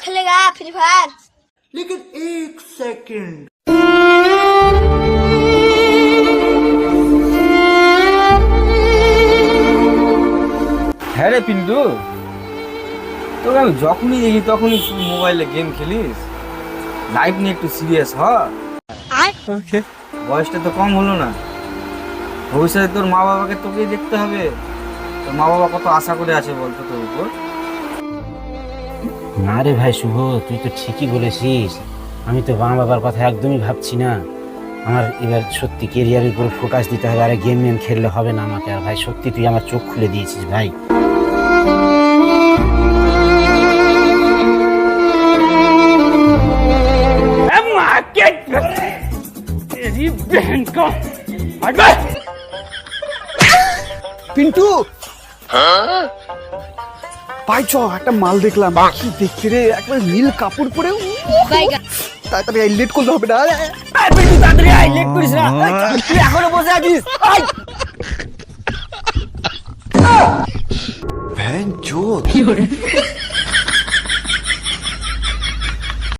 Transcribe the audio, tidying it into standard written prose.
खेलेगा free fire? लेकिन एक सेकंड। হ্যাঁ রে পিন্টু, তোকে আমি যখনই দেখি তখনই তুই মোবাইলে গেম খেলিস। লাইফ নিয়ে একটু সিরিয়াস হ। বয়সটা তো কম হলো না, ভবিষ্যতে তোর মা বাবাকে তোকেই দেখতে হবে। তোর মা বাবা কত আশা করে আছে বলতো তোর উপর। না রে ভাই শুভ, তুই তো ঠিকই বলেছিস। আমি তো মা বাবার কথা একদমই ভাবছি না। আমার এবার সত্যি কেরিয়ারের উপর ফোকাস দিতে হবে। আরে গেম খেললে হবে না আমাকে। আর ভাই সত্যি তুই আমার চোখ খুলে দিয়েছিস ভাই। পিন্টু পাইছ একটা মাল দেখলাম, কি দেখতে রে, একবার নীল কাপড় পরে। তাড়াতাড়ি লেট করতে হবে না। পিন্টু তাড়াতাড়ি আয়, লেট করিস না। তুই এখনো বসে আছিস? भैन चोद।